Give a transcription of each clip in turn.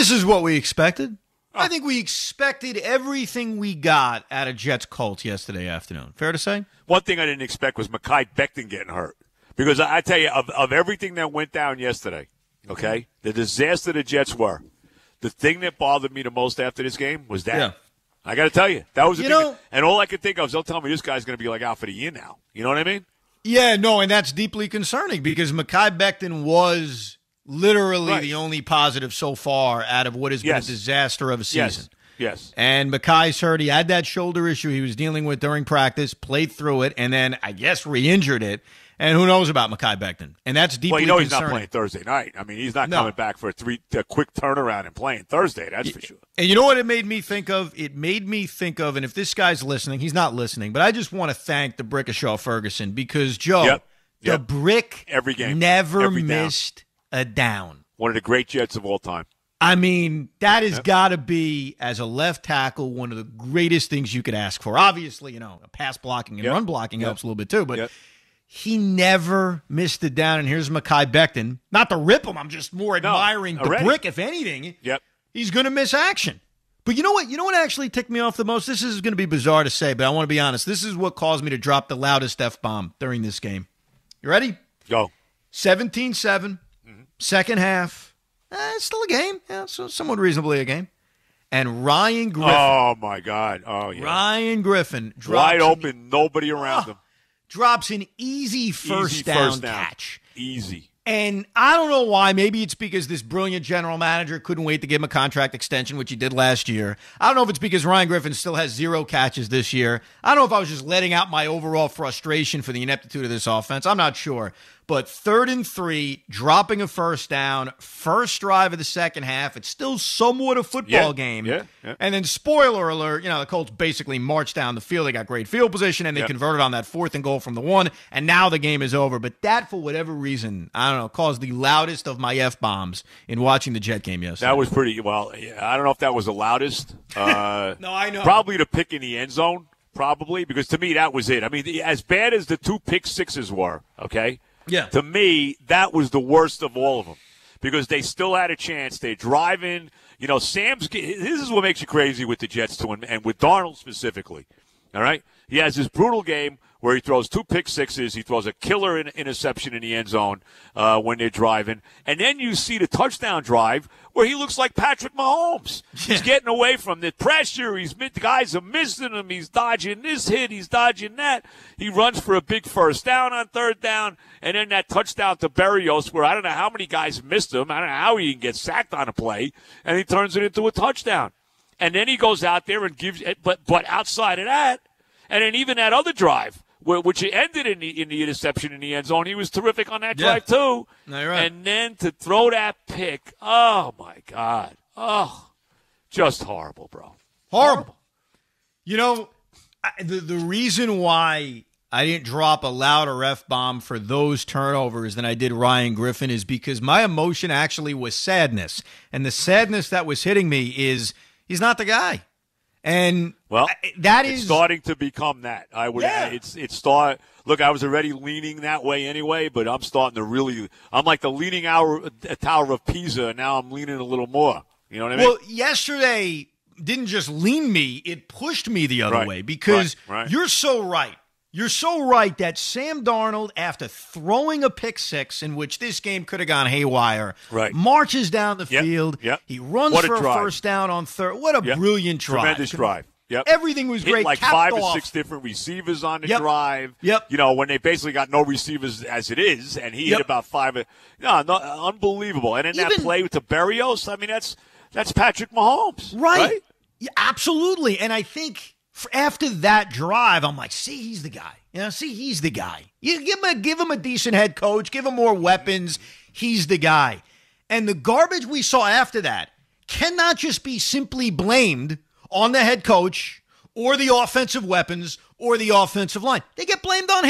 This is what we expected. I think we expected everything we got out of Jets Colts yesterday afternoon. Fair to say? One thing I didn't expect was Mekhi Becton getting hurt. Because I tell you, of everything that went down yesterday, okay, the disaster the Jets were, the thing that bothered me the most after this game was that. Yeah. I got to tell you, that was the thing. And all I could think of was, they'll tell me this guy's going to be like out for the year now. You know what I mean? Yeah, no, and that's deeply concerning because Mekhi Becton was literally the only positive so far out of what has been a disaster of a season. Yes. And Mekhi's hurt. He had that shoulder issue he was dealing with during practice, played through it, and then I guess re-injured it. And who knows about Mekhi Becton? And that's deeply concerning. Well, he's not playing Thursday night. I mean, he's not coming back for a quick turnaround and playing Thursday. That's for sure. And you know what it made me think of? It made me think of, and if this guy's listening, he's not listening, but I just want to thank the Brick of Shaw Ferguson because, Joe, the Brick every game, never missed a down. One of the great Jets of all time. I mean, that has got to be, as a left tackle, one of the greatest things you could ask for. Obviously, pass blocking and run blocking helps a little bit too, but he never missed it down. And here's Mekhi Becton. Not to rip him, I'm just more admiring the Brick, if anything. He's going to miss action. But you know what? You know what actually ticked me off the most? This is going to be bizarre to say, but I want to be honest. This is what caused me to drop the loudest F-bomb during this game. You ready? Go. 17-7, second half. It's still a game. Yeah, so somewhat reasonably a game. And Ryan Griffin. Oh, my God. Oh, yeah. Ryan Griffin. Wide open, nobody around him. Drops an easy first down catch. Easy. And I don't know why. Maybe it's because this brilliant general manager couldn't wait to give him a contract extension, which he did last year. I don't know if it's because Ryan Griffin still has 0 catches this year. I don't know if I was just letting out my overall frustration for the ineptitude of this offense. I'm not sure. But 3rd and 3, dropping a first down, first drive of the second half. It's still somewhat a football game. Yeah. And then, spoiler alert, the Colts basically marched down the field. They got great field position, and they converted on that 4th and goal from the 1, and now the game is over. But that, for whatever reason, I don't know, caused the loudest of my F-bombs in watching the Jet game yesterday. That was pretty, I don't know if that was the loudest. No, I know. Probably the pick in the end zone, because to me, that was it. I mean, as bad as the 2 pick sixes were, okay? Yeah. To me, that was the worst of all of them because they still had a chance. They drive in. This is what makes you crazy with the Jets, too, and with Darnold specifically. All right? He has this brutal game where he throws 2 pick sixes. He throws a killer interception in the end zone when they're driving. And then you see the touchdown drive where he looks like Patrick Mahomes. He's getting away from the pressure. The guys are missing him. He's dodging this hit. He's dodging that. He runs for a big first down on 3rd down. And then that touchdown to Berrios where I don't know how many guys missed him. I don't know how he can get sacked on a play. And he turns it into a touchdown. And then he goes out there and gives – but outside of that, and then even that other drive, which ended in the interception in the end zone. He was terrific on that drive, too. No, you're right. And then to throw that pick, oh, my God. Oh, just horrible, bro. Horrible. The reason why I didn't drop a louder F-bomb for those turnovers than I did Ryan Griffin is because my emotion actually was sadness. And the sadness that was hitting me is he's not the guy. And it's starting to become that. I would. Yeah. Look, I was already leaning that way anyway, but I'm starting to really. I'm like the leaning tower of Pisa, and now I'm leaning a little more. You know what I mean? Well, yesterday didn't just lean me; it pushed me the other way because you're so right. You're so right that Sam Darnold, after throwing a pick six in which this game could have gone haywire, marches down the field. Yep. He runs for a first down on 3rd. What a brilliant drive. Tremendous drive. Yep. Everything was great. Hit like 5 or 6 different receivers on the drive. Yep. When they basically got no receivers as it is, and he hit about 5. Unbelievable. And then that play with the Berrios, I mean, that's Patrick Mahomes. Right? Yeah, absolutely. And I think after that drive, I'm like, he's the guy. He's the guy. You give him a decent head coach, give him more weapons. He's the guy. And the garbage we saw after that cannot just be simply blamed on the head coach or the offensive weapons or the offensive line. They get blamed on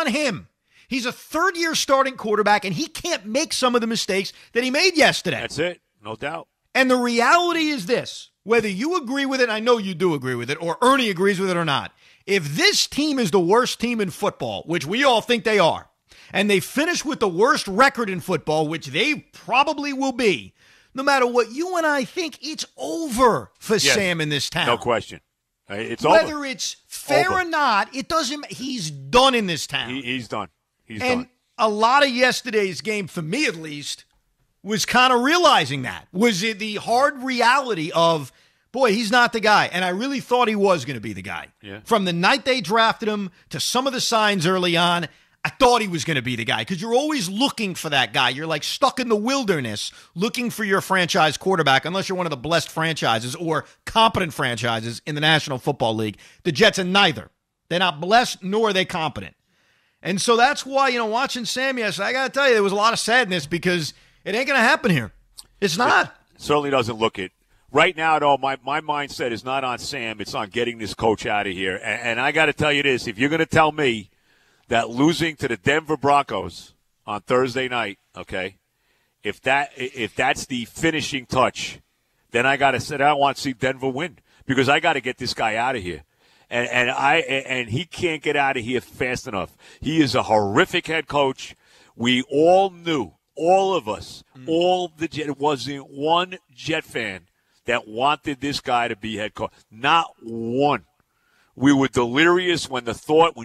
him. He's a 3rd-year starting quarterback, and he can't make some of the mistakes that he made yesterday. That's it. No doubt. And the reality is this. Whether you agree with it, I know you do agree with it, or Ernie agrees with it or not, if this team is the worst team in football, which we all think they are, and they finish with the worst record in football, which they probably will be, no matter what you and I think, it's over for Sam in this town. No question. It's Whether over. it's fair or not, it doesn't. He's done in this town. He's done. He's done. And a lot of yesterday's game, for me at least, was kind of realizing that. Was it the hard reality of, boy, he's not the guy. And I really thought he was going to be the guy. Yeah. From the night they drafted him to some of the signs early on, I thought he was going to be the guy because you're always looking for that guy. You're like stuck in the wilderness looking for your franchise quarterback unless you're one of the blessed franchises or competent franchises in the National Football League. The Jets are neither. They're not blessed nor are they competent. And so that's why, watching Sam yesterday, I got to tell you, there was a lot of sadness because it ain't going to happen here. It's not. It certainly doesn't look it. Right now, though, my mindset is not on Sam. It's on getting this coach out of here. And I got to tell you this. If you're going to tell me that losing to the Denver Broncos on Thursday night, okay, if that's the finishing touch, then I got to say I want to see Denver win because I got to get this guy out of here. And he can't get out of here fast enough. He is a horrific head coach. We all knew, all of us, all the Jet, it wasn't one Jet fan that wanted this guy to be head coach. Not one. We were delirious when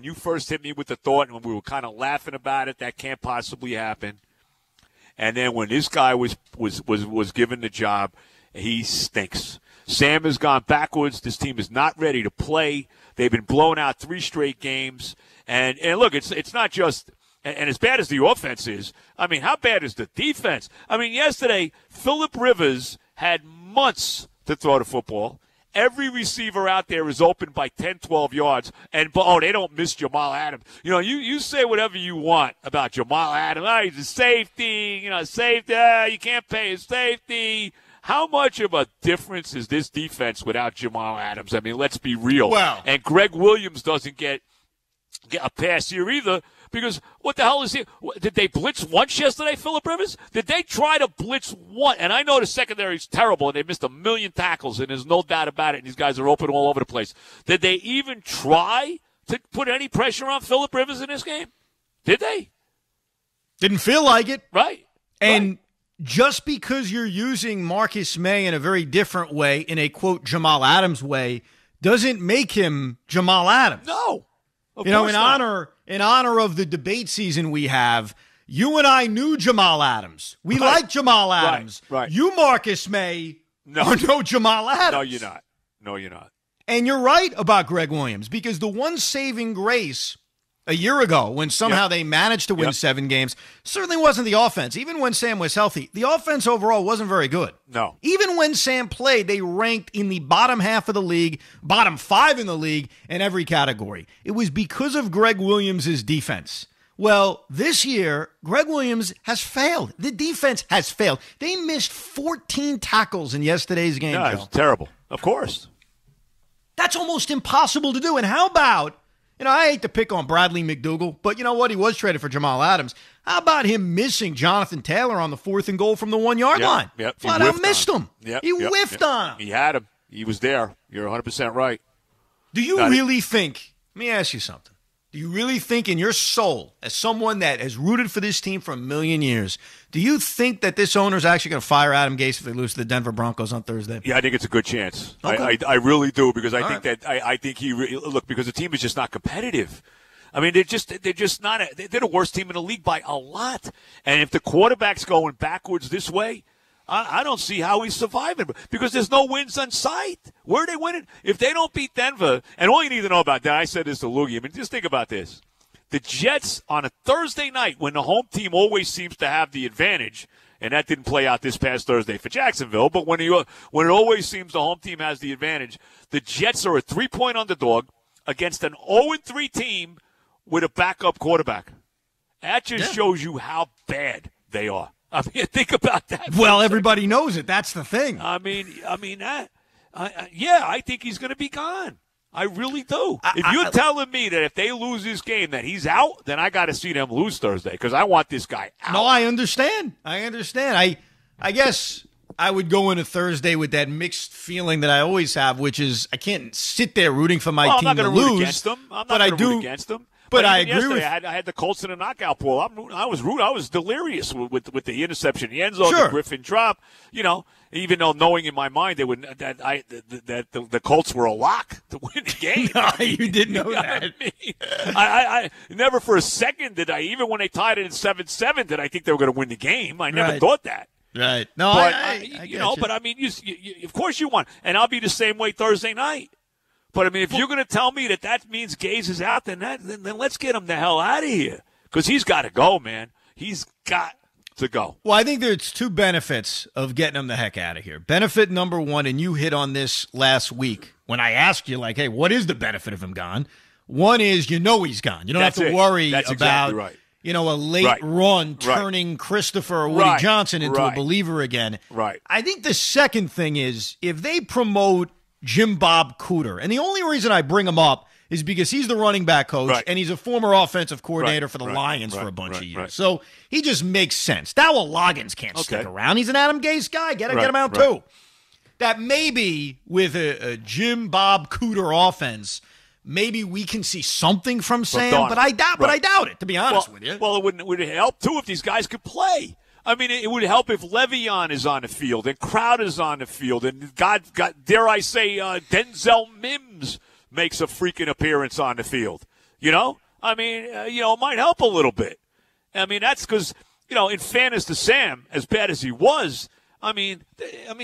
you first hit me with the thought, and we were kind of laughing about it. That can't possibly happen. And then when this guy was given the job, he stinks. Sam has gone backwards. This team is not ready to play. They've been blown out 3 straight games. And look, it's not just and as bad as the offense is. I mean, how bad is the defense? I mean, yesterday Phillip Rivers had months to throw the football. Every receiver out there is open by 10, 12 yards. And, they don't miss Jamal Adams. You say whatever you want about Jamal Adams. Oh, he's a safety, safety. You can't pay his safety. How much of a difference is this defense without Jamal Adams? I mean, let's be real. Wow. And Greg Williams doesn't get a pass here either. Because what the hell is he? Did they blitz once yesterday, Phillip Rivers? Did they try to blitz one? And I know the secondary is terrible, and they missed 1 million tackles, and there's no doubt about it, and these guys are open all over the place. Did they even try to put any pressure on Phillip Rivers in this game? Did they? Didn't feel like it. Right. And just because you're using Marcus May in a very different way, in a, quote, Jamal Adams way, doesn't make him Jamal Adams. No. In honor of the debate season we have, you and I knew Jamal Adams. We like Jamal Adams. Right. You, Marcus May, are no Jamal Adams. No, you're not. And you're right about Greg Williams because the one saving grace a year ago when somehow they managed to win 7 games certainly wasn't the offense. Even when Sam was healthy, the offense overall wasn't very good. No. Even when Sam played, they ranked in the bottom half of the league, bottom 5 in the league in every category. It was because of Greg Williams' defense. Well, this year, Greg Williams has failed. The defense has failed. They missed 14 tackles in yesterday's game. Yeah, it's terrible. Of course. That's almost impossible to do. And how about, I hate to pick on Bradley McDougald, but you know what? He was traded for Jamal Adams. How about him missing Jonathan Taylor on the 4th and goal from the 1-yard line? Yep. Flat out missed him. He whiffed on him. He had him. He was there. You're 100% right. Do you really think, let me ask you something. Do you really think in your soul, as someone that has rooted for this team for a million years, do you think that this owner is actually going to fire Adam Gase if they lose to the Denver Broncos on Thursday? Yeah, I think it's a good chance. Okay. I really do because I think he look because the team is just not competitive. I mean, they're just not. They're the worst team in the league by a lot. And if the quarterback's going backwards this way, I don't see how he's surviving because there's no wins on sight. Where are they winning? If they don't beat Denver, and all you need to know about that, I said this to Loogie. I mean, just think about this. The Jets on a Thursday night when the home team always seems to have the advantage, and that didn't play out this past Thursday for Jacksonville, but when it always seems the home team has the advantage, the Jets are a 3-point underdog against an 0-3 team with a backup quarterback. That just shows you how bad they are. I mean, think about that. Well, everybody knows it. That's the thing. I think he's going to be gone. I really do. If you're telling me that if they lose this game that he's out, then I got to see them lose Thursday because I want this guy out. No, I understand. I guess I would go into Thursday with that mixed feeling that I always have, which is I can't sit there rooting for my team to lose. I'm not going to root against them. But I agree with. I had the Colts in a knockout pool. I was delirious with the interception, the end zone, the Griffin drop. Even though knowing in my mind that the Colts were a lock to win the game. No, you didn't know that. I never for a second did I, even when they tied it at 7-7, did I think they were going to win the game. I never thought that. Right. No, but I get you. But I mean, you, of course you won, and I'll be the same way Thursday night. But I mean, if you're going to tell me that means Gaze is out, then let's get him the hell out of here, because he's got to go, man. He's got to go. Well, I think there's two benefits of getting him the heck out of here. Benefit number one, and you hit on this last week when I asked you, like, hey, what is the benefit of him gone? One is he's gone. You don't have to worry about exactly right. A late run turning Christopher or Woody Johnson into a believer again. Right. I think the second thing is if they promote Jim Bob Cooter, and the only reason I bring him up is because he's the running back coach and he's a former offensive coordinator for the Lions for a bunch of years. So he just makes sense. Dowell Loggins can't stick around. He's an Adam Gase guy. Get him out too. That maybe with a Jim Bob Cooter offense, maybe we can see something from Sam, but I doubt it, to be honest with you. Well, it would help too if these guys could play. I mean, it would help if Le'Veon is on the field and Crowder's on the field, and dare I say, Denzel Mims makes a freaking appearance on the field. I mean, it might help a little bit. I mean, that's because, in fairness to Sam, as bad as he was, I mean,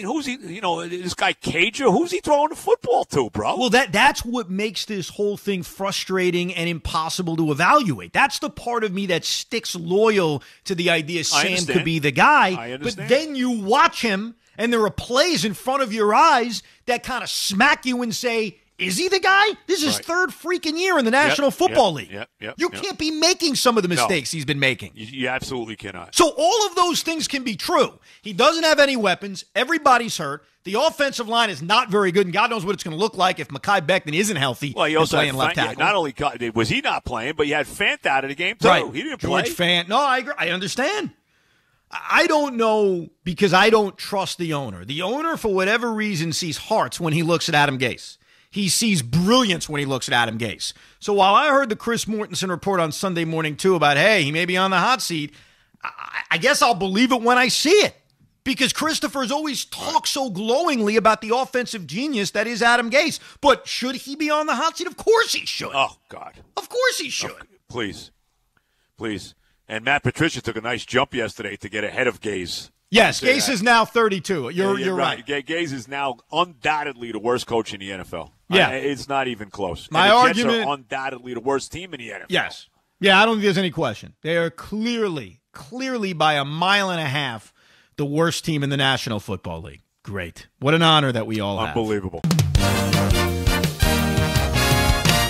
who's he? This guy Cager, who's he throwing the football to, bro? Well, that's what makes this whole thing frustrating and impossible to evaluate. That's the part of me that sticks loyal to the idea Sam could be the guy. But then you watch him, and there are plays in front of your eyes that kind of smack you and say, is he the guy? This is his third freaking year in the National Football League. You can't be making some of the mistakes he's been making. You absolutely cannot. So all of those things can be true. He doesn't have any weapons. Everybody's hurt. The offensive line is not very good, and God knows what it's going to look like if Mekhi Becton isn't healthy. Well, he also playing left tackle. Not only was he not playing, but you had Fant out of the game too. Right. He didn't play. George Fant. No, I agree. I understand. I don't know because I don't trust the owner. The owner, for whatever reason, sees hearts when he looks at Adam Gase. He sees brilliance when he looks at Adam Gase. So while I heard the Chris Mortensen report on Sunday morning, too, about, hey, he may be on the hot seat, I guess I'll believe it when I see it. Because Christopher's always talked so glowingly about the offensive genius that is Adam Gase. But should he be on the hot seat? Of course he should. Oh, God. Of course he should. Please. And Matt Patricia took a nice jump yesterday to get ahead of Gase. Yes, Gase is now 32. You're right. Gase is now undoubtedly the worst coach in the NFL. Yeah. It's not even close. My and the argument Jets are undoubtedly the worst team in the NFL. Yes. Yeah, I don't think there's any question. They are clearly by a mile and a half the worst team in the National Football League. Great. What an honor that we all have. Unbelievable.